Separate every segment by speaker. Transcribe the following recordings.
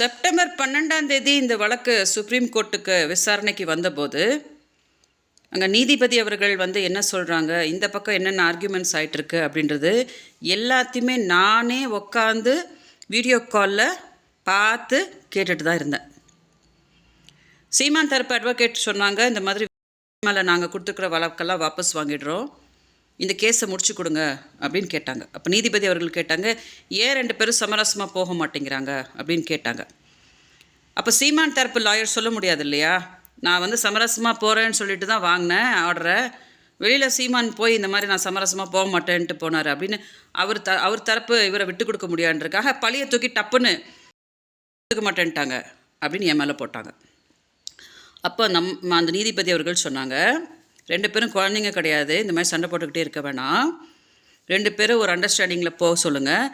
Speaker 1: September 12 இந்த வழக்கு supreme கோர்ட்டுக்கு விசாரணைக்கு வந்தபோது அங்கே நீதிபதி அவர்கள் என்ன சொல்கிறாங்க, இந்த பக்கம் என்னென்ன ஆர்கியூமெண்ட்ஸ் ஆகிட்டுருக்கு அப்படின்றது எல்லாத்தையுமே நானே உட்காந்து வீடியோ காலில் பார்த்து கேட்டுட்டு தான் இருந்தேன். சீமான் தரப்பு அட்வொகேட் சொன்னாங்க, இந்த மாதிரி மேலே நாங்கள் கொடுத்துருக்குற வழக்கெல்லாம் வாபஸ் வாங்கிடுறோம், இந்த கேஸை முடிச்சு கொடுங்க அப்படின்னு கேட்டாங்க. அப்போ நீதிபதி அவர்கள் கேட்டாங்க, ஏன் 2 பேரும் சமரசமாக போக மாட்டேங்கிறாங்க அப்படின்னு கேட்டாங்க. அப்போ சீமான் தரப்பு லாயர் சொல்ல முடியாது இல்லையா, நான் சமரசமாக போகிறேன்னு சொல்லிட்டு தான் வாங்கினேன் ஆர்டரை, வெளியில் சீமான் போய் இந்த மாதிரி நான் சமரசமாக போக மாட்டேன்ட்டு போனார் அப்படின்னு அவர் தரப்பு இவரை விட்டு கொடுக்க முடியாதுன்றதுக்காக பழியை தூக்கி டப்புன்னு கொடுக்க மாட்டேன்ட்டாங்க அப்படின்னு என் மேலே போட்டாங்க. அப்போ அந்த நீதிபதி அவர்கள் சொன்னாங்க, 2 பேரும் குழந்தைங்க கிடையாது, இந்த மாதிரி சண்டை போட்டுக்கிட்டே இருக்க வேணாம், 2 பேரும் ஒரு அண்டர்ஸ்டாண்டிங்கில் போக சொல்லுங்கள்.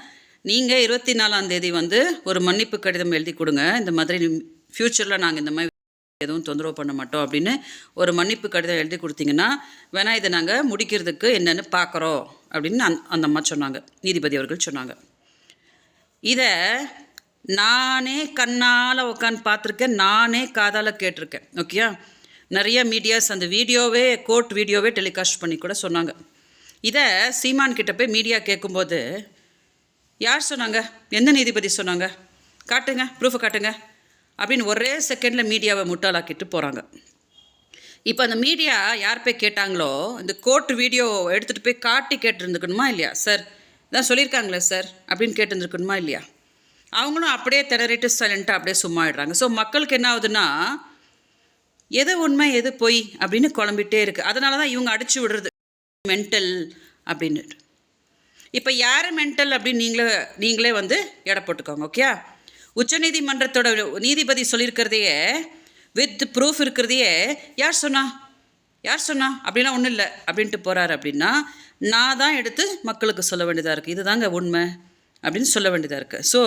Speaker 1: நீங்கள் 24 ஒரு மன்னிப்பு கடிதம் எழுதி கொடுங்க, இந்த மாதிரி ஃப்யூச்சரில் நாங்கள் இந்த மாதிரி எதுவும் தொந்தரவு பண்ண மாட்டோம் அப்படின்னு ஒரு மன்னிப்பு கடிதம் எழுதி கொடுத்தீங்கன்னா வேணா இதை நாங்கள் முடிக்கிறதுக்கு என்னென்னு பார்க்குறோம் அப்படின்னு அந்த அம்மா சொன்னாங்க, நீதிபதி அவர்கள் சொன்னாங்க. இதை நானே கண்ணால் உட்காந்து பார்த்துருக்கேன், நானே காதால் கேட்டிருக்கேன். ஓகேயா, நிறைய மீடியாஸ் அந்த வீடியோவே கோர்ட் வீடியோவே டெலிகாஸ்ட் பண்ணி கூட சொன்னாங்க. இதை சீமான் கிட்ட போய் மீடியா கேட்கும்போது யார் சொன்னாங்க, எந்த நீதிபதி சொன்னாங்க, காட்டுங்க ப்ரூஃபை காட்டுங்க அப்படின்னு ஒரே செகண்டில் மீடியாவை முட்டாளாக்கிட்டு போகிறாங்க. இப்போ அந்த மீடியா யார் போய் கேட்டாங்களோ இந்த கோர்ட் வீடியோ எடுத்துகிட்டு போய் காட்டி கேட்டுருந்துக்கணுமா இல்லையா, சார் இதான் சொல்லியிருக்காங்களே சார் அப்படின்னு கேட்டுருந்துருக்கணுமா இல்லையா, அவங்களும் அப்படியே திணறிட்டு சைலண்ட்டாக அப்படியே சும்மா ஆயிடுறாங்க. ஸோ மக்களுக்கு என்ன ஆகுதுன்னா, எது உண்மை எது பொய் அப்படின்னு குழம்பிட்டே இருக்குது. அதனால தான் இவங்க அடித்து விடுறது மென்டல் அப்படின்னு. இப்போ யார் மென்டல் அப்படின்னு நீங்களே எடை போட்டுக்கோங்க. ஓகே, உச்சநீதிமன்றத்தோட நீதிபதி சொல்லியிருக்கிறதையே வித் ப்ரூஃப் இருக்கிறதையே யார் சொன்னா அப்படிலாம் ஒன்றும் இல்லை அப்படின்ட்டு போகிறாரு அப்படின்னா நான் தான் எடுத்து மக்களுக்கு சொல்ல வேண்டியதாக இருக்குது, இதுதாங்க உண்மை அப்படின்னு சொல்ல வேண்டியதாக இருக்குது. ஸோ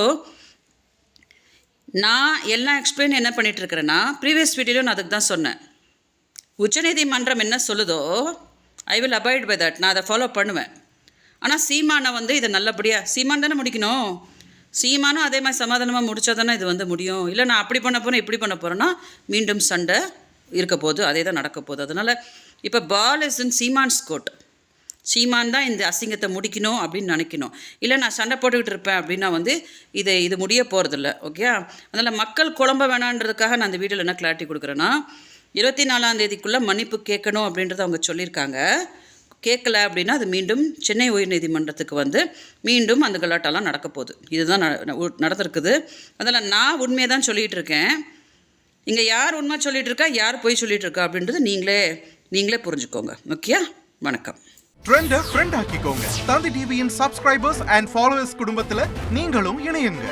Speaker 1: நான் எல்லாம் எக்ஸ்பிளைன் என்ன பண்ணிகிட்ருக்கிறேன்னா, ப்ரீவியஸ் வீடியோவில் நான் அதுக்கு தான் சொன்னேன், உச்சநீதிமன்றம் என்ன சொல்லுதோ I will abide by that, நான் அதை ஃபாலோ பண்ணுவேன். ஆனால் சீமானை இதை நல்லபடியாக சீமான் தானே முடிக்கணும், சீமானும் அதே மாதிரி சமாதானமாக முடித்தா தானே இது முடியும். இல்லை நான் அப்படி பண்ண போகிறேன் இப்படி பண்ண போகிறேன்னா மீண்டும் சண்டை இருக்க போகுது, அதே தான் நடக்க போகுது. அதனால் இப்போ பால் இஸ் இன் சீமான்ஸ் கோர்ட், சீமான் தான் இந்த அசிங்கத்தை முடிக்கணும் அப்படின்னு நினைக்கணும். இல்லை நான் சண்டை போட்டுக்கிட்டு இருப்பேன் அப்படின்னா இது முடிய போகிறதில்ல. ஓகே, அதனால் மக்கள் குழம்ப வேணான்றதுக்காக நான் அந்த வீடியோவில் என்ன கிளாரிட்டி கொடுக்குறேன்னா, 24 மன்னிப்பு கேட்கணும் அப்படின்றத அவங்க சொல்லியிருக்காங்க. கேட்கல அப்படின்னா அது மீண்டும் சென்னை உயர்நீதிமன்றத்துக்கு மீண்டும் அந்த கலாட்டெல்லாம் நடக்க போகுது. இதுதான் நடந்திருக்குது. அதில் நான் உண்மையை தான் சொல்லிகிட்டு இருக்கேன். இங்கே யார் உண்மை சொல்லிகிட்டு இருக்கா யார் பொய் சொல்லிகிட்டு இருக்கா அப்படின்றது நீங்களே புரிஞ்சுக்கோங்க. ஓகே, வணக்கம்.
Speaker 2: ட்ரெண்டை ஃப்ரெண்ட் ஆக்கிக்கோங்க. தந்தி டிவியின் சப்ஸ்கிரைபர்ஸ் அண்ட் ஃபாலோவர்ஸ் குடும்பத்தில் நீங்களும் இணையுங்க.